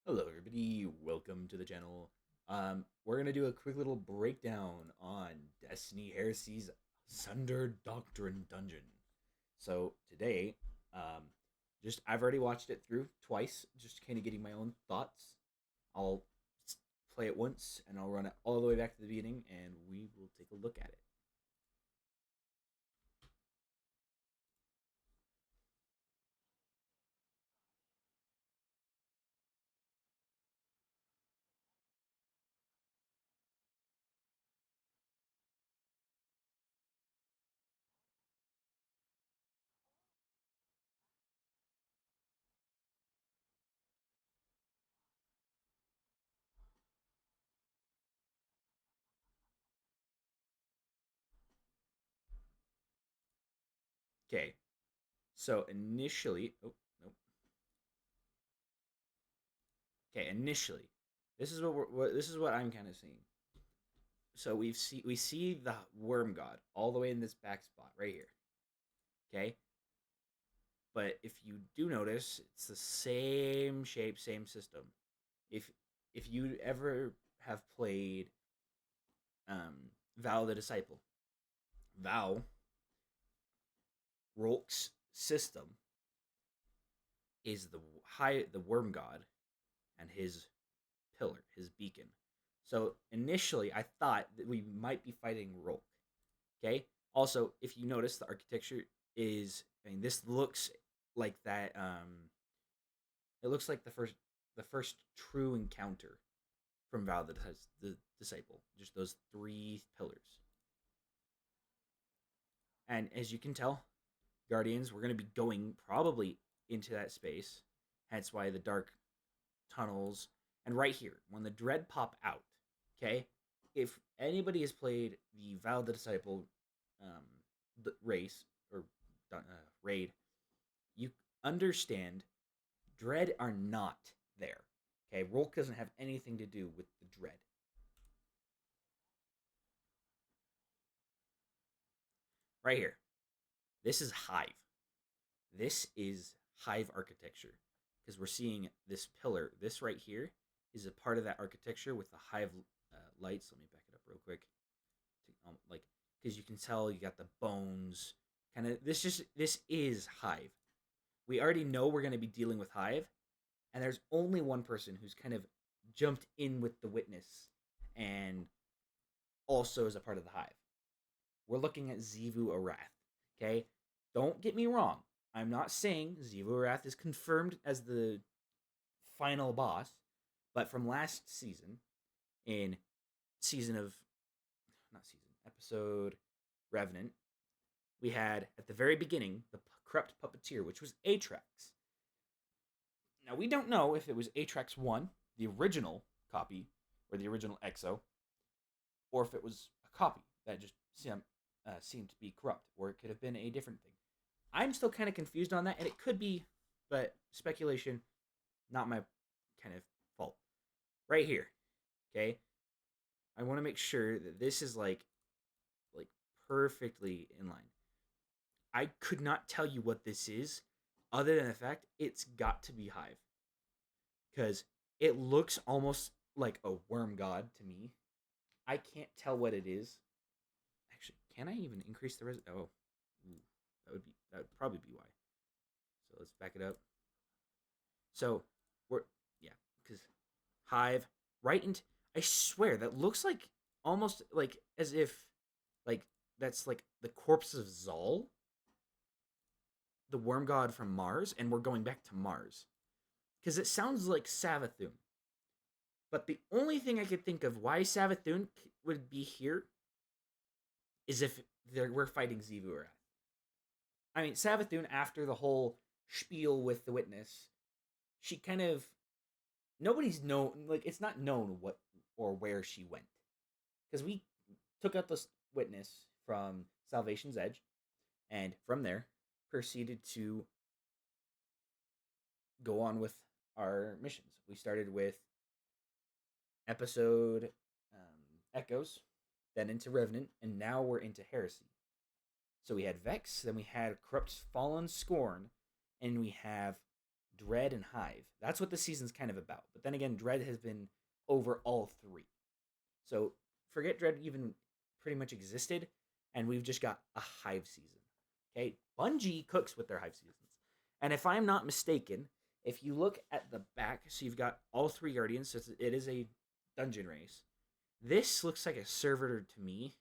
Hello, everybody. Welcome to the channel. We're gonna do a quick little breakdown on Destiny Heresy's Sundered Doctrine dungeon. So today, just I've already watched it through twice, just kind of getting my own thoughts. I'll play it once, and I'll run it all the way back to the beginning, and we will take a look at it. Okay. So initially, oh no. Okay, initially, this is what I'm kind of seeing. So we see the worm god all the way in this back spot right here. Okay, but if you do notice, it's the same shape, same system. If if you ever have played Val the Disciple, Val Rolk's system is the worm god and his pillar, his beacon. So initially, I thought that we might be fighting Rolk. Okay. Also, if you notice, the architecture is. I mean, this looks like that. It looks like the first true encounter from Val the Disciple. Just those three pillars. And as you can tell, Guardians, we're going to be going probably into that space. Hence why the dark tunnels. And right here, when the dread pop out, okay, if anybody has played the Val the Disciple um, the race or raid, you understand dread are not there. Okay, Rolk doesn't have anything to do with the dread. Right here, this is Hive. This is Hive architecture because we're seeing this pillar. This right here is a part of that architecture with the Hive lights. Let me back it up real quick. Like, because you can tell you got the bones. Kind of this is Hive. We already know we're going to be dealing with Hive, and there's only one person who's kind of jumped in with the witness and also is a part of the Hive. We're looking at Xivu Arath. Okay, don't get me wrong. I'm not saying Xivu Arath is confirmed as the final boss, but from last season, in season of not season episode Revenant, we had at the very beginning the corrupt puppeteer, which was Atrax. Now we don't know if it was Atrax 1, the original copy, or the original Exo, or if it was a copy that just seemed to be corrupt, or it could have been a different thing. I'm still kind of confused on that, and it could be, but speculation, not my kind of fault. Right here, okay. I want to make sure that this is like perfectly in line. I could not tell you what this is, other than the fact it's got to be Hive, because it looks almost like a worm god to me. I can't tell what it is. Actually, can I even increase the res? Oh, ooh, that would probably be why. So let's back it up. So we're yeah, because Hive right into. I swear that looks like almost like as if like that's like the corpse of Zal, the worm god from Mars, and we're going back to Mars because it sounds like Savathun. But the only thing I could think of why Savathun would be here is if we're fighting Xivu. I mean, Savathun, after the whole spiel with the witness, she kind of nobody's known, like it's not known what or where she went because we took out this witness from Salvation's Edge, and from there proceeded to go on with our missions. We started with episode Echoes, then into Revenant, and now we're into Heresy. So we had Vex, then we had Corrupt Fallen Scorn, and we have Dread and Hive. That's what the season's kind of about. But then again, Dread has been over all three. So forget Dread even pretty much existed, and we've just got a Hive season. Okay, Bungie cooks with their Hive seasons. And if I'm not mistaken, if you look at the back, so you've got all three Guardians, so it is a dungeon race. This looks like a servitor to me,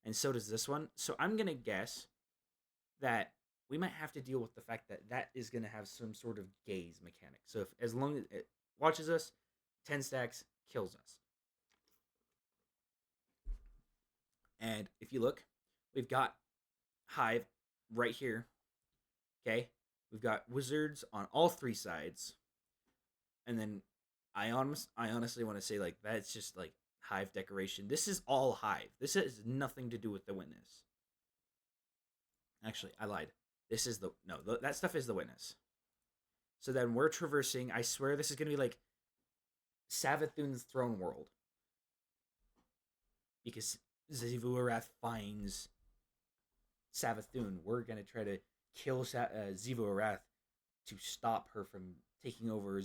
and so does this one. So I'm going to guess that we might have to deal with the fact that that is going to have some sort of gaze mechanic. So if as long as it watches us, 10 stacks kills us. And if you look, we've got Hive right here. Okay? We've got wizards on all three sides. And then I honestly want to say, like, that's just like Hive decoration. This is all Hive. This has nothing to do with the witness. Actually, I lied. This is that stuff is the witness. So then we're traversing. I swear this is going to be like Savathun's throne world. Because Xivu Arath finds Savathun. We're going to try to kill Xivu Arath to stop her from taking over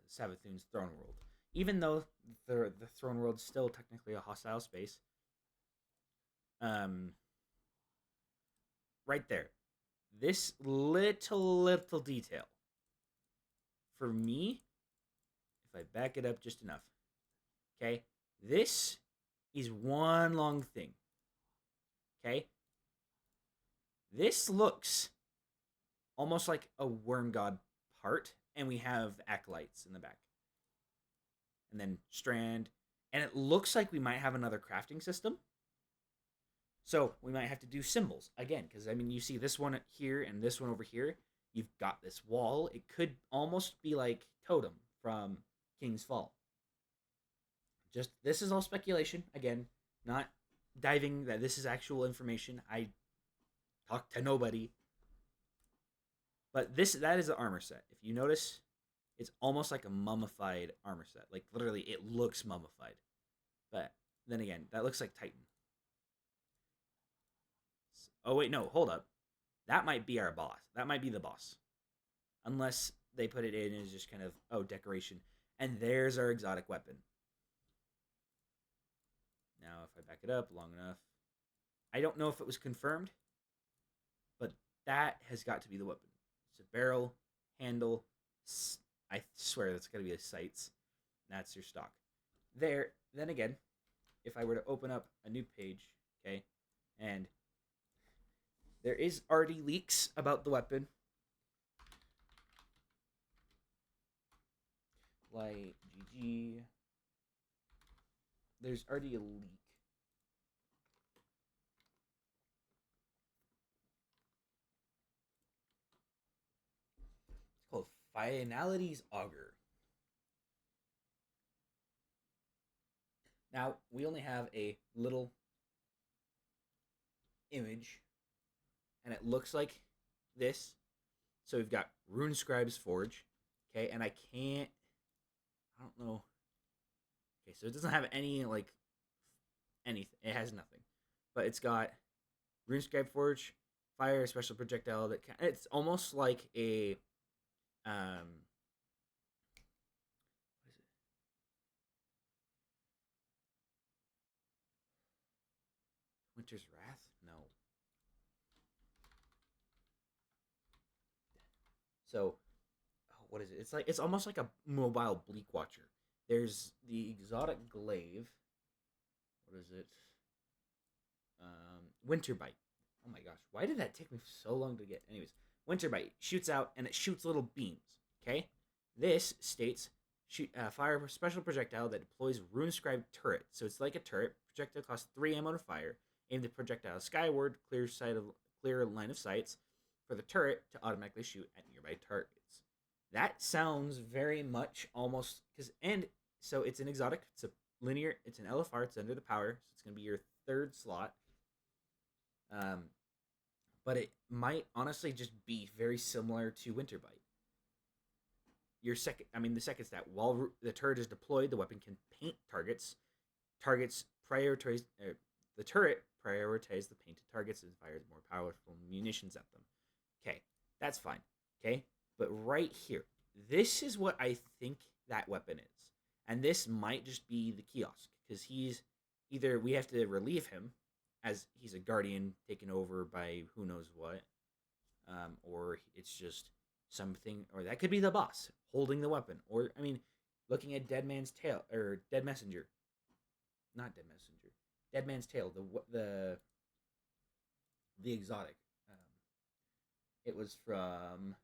Savathun's throne world. Even though the throne world is still technically a hostile space. Right there. This little detail. For me, if I back it up just enough. Okay? This is one long thing. Okay? This looks almost like a worm god part, and we have acolytes in the back. And then strand. And it looks like we might have another crafting system. So we might have to do symbols again, because I mean, you see this one here and this one over here. You've got this wall. It could almost be like Totem from King's Fall. Just this is all speculation. Again, not diving that this is actual information. I talk to nobody. But that is the armor set. If you notice, it's almost like a mummified armor set. Like literally, it looks mummified. But then again, that looks like Titan. Oh, wait, no, hold up. That might be our boss. That might be the boss. Unless they put it in as just kind of, decoration. And there's our exotic weapon. Now, if I back it up long enough. I don't know if it was confirmed. But that has got to be the weapon. It's a barrel, handle. I swear that's got to be a sights. That's your stock. There, then again, if I were to open up a new page, okay, and there is already leaks about the weapon. Like, GG. There's already a leak. It's called Finality's Augur. Now, we only have a little image. And it looks like this. So we've got Rune Scribe's Forge. Okay, and I don't know. Okay, so it doesn't have any, like, anything. It has nothing. But it's got Rune Scribe Forge, fire, special projectile. It's almost like a, what is it? Winter's Wrath? No. So, what is it? It's almost like a mobile Bleak Watcher. There's the exotic glaive. What is it? Winterbite. Oh my gosh, why did that take me so long to get? Anyways, Winterbite shoots out and it shoots little beams. Okay, this states fire special projectile that deploys Runescribe turret. So it's like a turret. Projectile costs 3 ammo to fire. Aim the projectile skyward. Clear line of sights for the turret to automatically shoot at nearby targets. That sounds very much almost so it's an exotic. It's a linear. It's an LFR. It's under the power, so it's gonna be your third slot. But it might honestly just be very similar to Winterbite. The second stat. While the turret is deployed, the weapon can paint targets. The turret prioritizes the painted targets and fires more powerful munitions at them. Okay, that's fine. Okay, but right here, This is what I think that weapon is. And this might just be the kiosk, because he's either we have to relieve him as he's a guardian taken over by who knows what, or it's just something, or that could be the boss holding the weapon, or I mean, looking at Dead Man's Tail or Dead Messenger, not Dead Messenger, Dead Man's Tail, the exotic. Um, it was from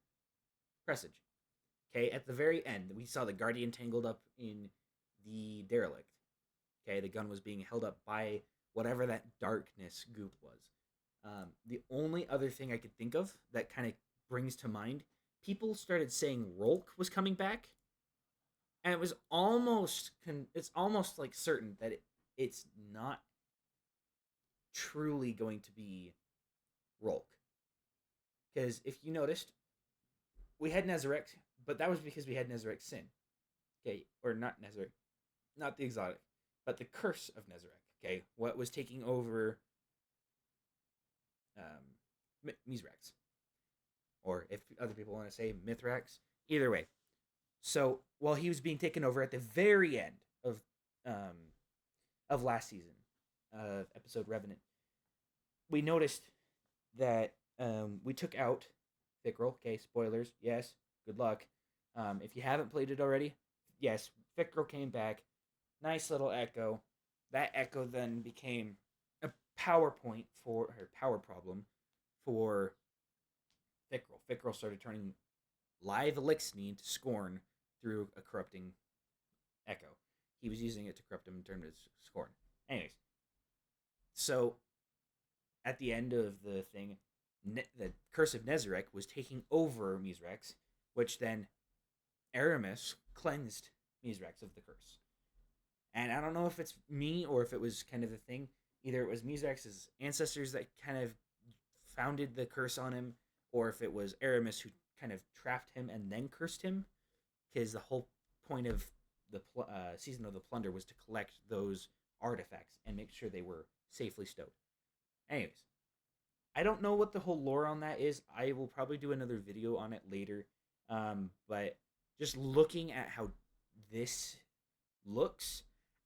Presage. Okay, at the very end, we saw the guardian tangled up in the derelict. Okay, the gun was being held up by whatever that darkness goop was. The only other thing I could think of that kind of brings to mind, people started saying Rolk was coming back, and it was it's almost like certain that it's not truly going to be Rolk, because if you noticed, we had Nezarek, but that was because we had Nezarek Sin. Okay, or not Nezarek, not the exotic, but the curse of Nezarek. Okay, what was taking over Mizrax, or if other people want to say Mithrax, either way. So while he was being taken over at the very end um, of last season, episode Revenant, we noticed that we took out Fickrel. Okay, spoilers. Yes, good luck. If you haven't played it already, yes, Fickrel came back. Nice little echo. That echo then became a PowerPoint for her power problem for Fickrel. Fickrel started turning live Elixir into Scorn through a corrupting echo. He was using it to corrupt him and turn it into Scorn. Anyways, so at the end of the thing, the Curse of Nezarek was taking over Mizrax, which then Aramis cleansed Mizrax of the curse. And I don't know if it's me or if it was kind of the thing. Either it was Mizrax's ancestors that kind of founded the curse on him, or if it was Aramis who kind of trapped him and then cursed him. Because the whole point of the Season of the Plunder was to collect those artifacts and make sure they were safely stowed. Anyways, I don't know what the whole lore on that is. I will probably do another video on it later. But just looking at how this looks,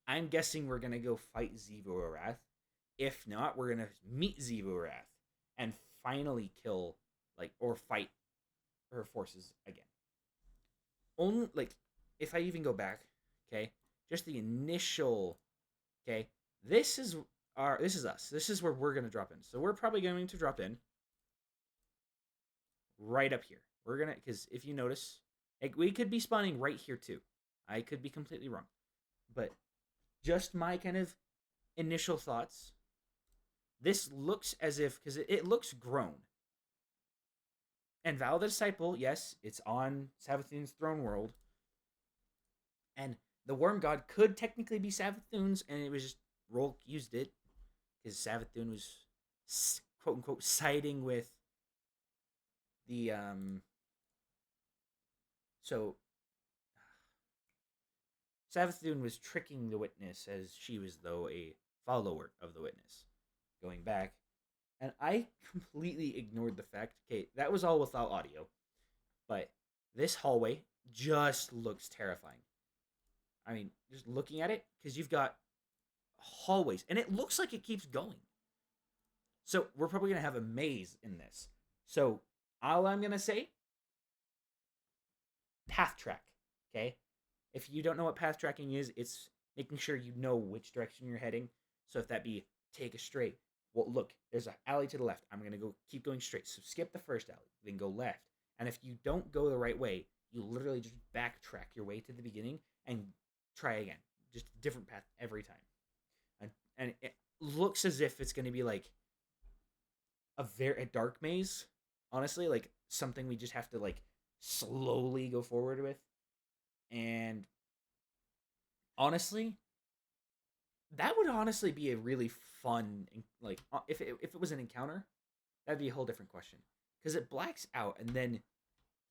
I'm guessing we're going to go fight Xivu Arath. If not, we're going to meet Xivu Arath and finally kill, or fight her forces again. Only, if I even go back, okay, just the initial, okay, this is us. This is where we're going to drop in. So we're probably going to drop in right up here. We're going to, because if you notice, we could be spawning right here too. I could be completely wrong. But just my kind of initial thoughts, this looks as if, because it looks grown. And Val the Disciple, yes, it's on Savathun's throne world. And the Worm God could technically be Savathun's, and it was just Rolk used it because Savathun was quote unquote siding with the so Savathun was tricking the witness as she was though a follower of the witness going back. And I completely ignored the fact, okay, that was all without audio, but this hallway just looks terrifying. I mean, just looking at it, because you've got hallways, and it looks like it keeps going. So we're probably going to have a maze in this. So all I'm going to say, path track, okay? If you don't know what path tracking is, it's making sure you know which direction you're heading. So if that be take a straight, well, look, there's an alley to the left. I'm going to keep going straight. So skip the first alley, then go left. And if you don't go the right way, you literally just backtrack your way to the beginning and try again. Just a different path every time. And it looks as if it's going to be like a dark maze, honestly, like something we just have to like slowly go forward with. And honestly, that would honestly be a really fun, like, if it was an encounter, that'd be a whole different question, because it blacks out and then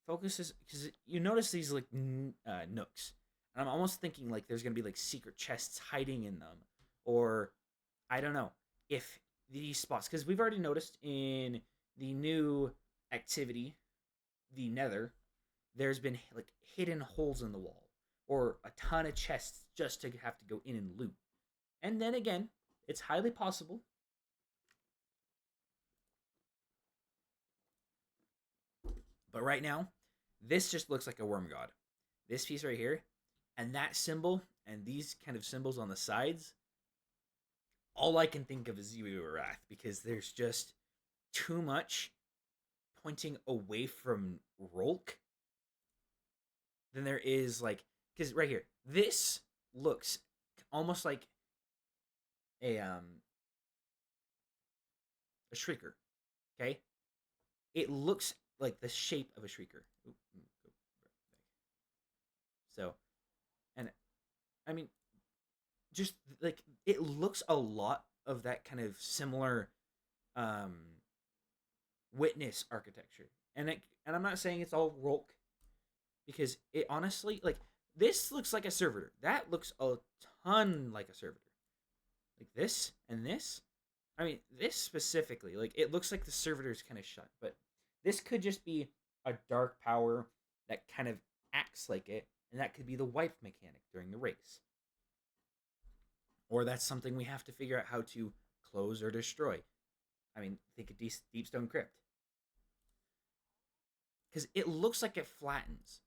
focuses, because you notice these like nooks, and I'm almost thinking like there's gonna be like secret chests hiding in them, or I don't know if these spots, because we've already noticed in the new activity, the Nether, there's been like hidden holes in the wall or a ton of chests just to have to go in and loot. And then again, it's highly possible. But right now, this just looks like a worm god. This piece right here, and that symbol, and these kind of symbols on the sides, all I can think of is Zivu Wrath because there's just too much pointing away from Rolk than there is like because right here, this looks almost like a um a shrieker. Okay, it looks like the shape of a shrieker. So, and I mean, just like it looks a lot of that kind of similar um witness architecture. And I'm not saying it's all Rolk because it honestly like this looks like a servitor. That looks a ton like a servitor. Like this and this. I mean, this specifically, like it looks like the servitor is kind of shut, but this could just be a dark power that kind of acts like it, and that could be the wipe mechanic during the race. Or that's something we have to figure out how to close or destroy. I mean, think of Deepstone Crypt. Because it looks like it flattens.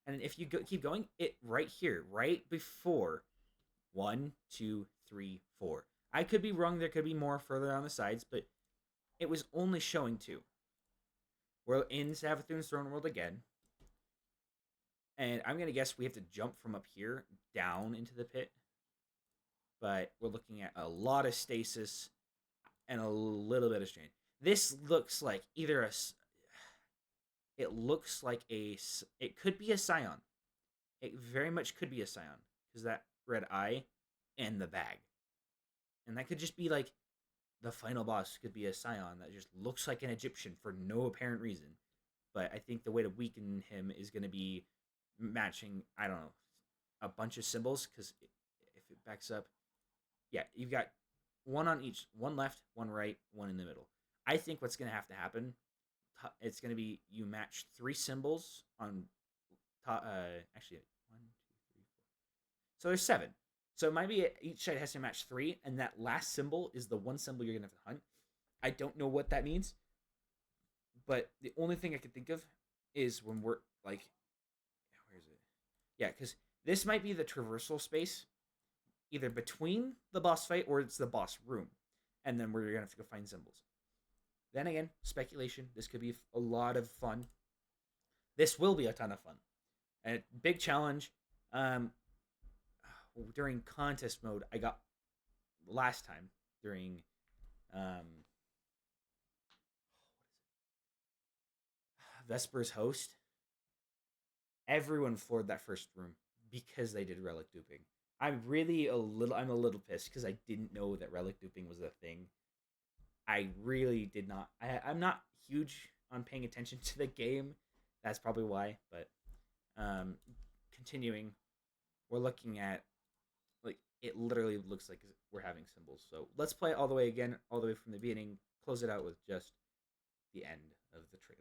And if you keep going, it right here, right before 1, 2, 3, 4. I could be wrong. There could be more further on the sides, but it was only showing 2. We're in Savathun's Throne World again. And I'm going to guess we have to jump from up here down into the pit. But we're looking at a lot of stasis and a little bit of strain. This looks like either a... It looks like a... It could be a Scion. It very much could be a Scion. Because that red eye and the bag. And that could just be like... The final boss could be a Scion that just looks like an Egyptian for no apparent reason. But I think the way to weaken him is going to be matching, I don't know, a bunch of symbols. Because if it backs up... Yeah, you've got one on each. One left, one right, one in the middle. I think what's going to have to happen, it's going to be you match 3 symbols on top. Actually, 1, 2, 3, 4. So there's 7. So it might be each side has to match 3, and that last symbol is the one symbol you're going to have to hunt. I don't know what that means, but the only thing I can think of is when we're like, where is it? Yeah, because this might be the traversal space, either between the boss fight or it's the boss room, and then we're going to have to go find symbols. Then again, speculation. This could be a lot of fun. This will be a ton of fun. And big challenge. During contest mode, I got last time during Vesper's host. Everyone floored that first room because they did relic duping. I'm a little pissed because I didn't know that relic duping was a thing. I really did not. I'm not huge on paying attention to the game. That's probably why. But continuing, we're looking at like it literally looks like we're having symbols. So let's play all the way again, all the way from the beginning. Close it out with just the end of the trailer.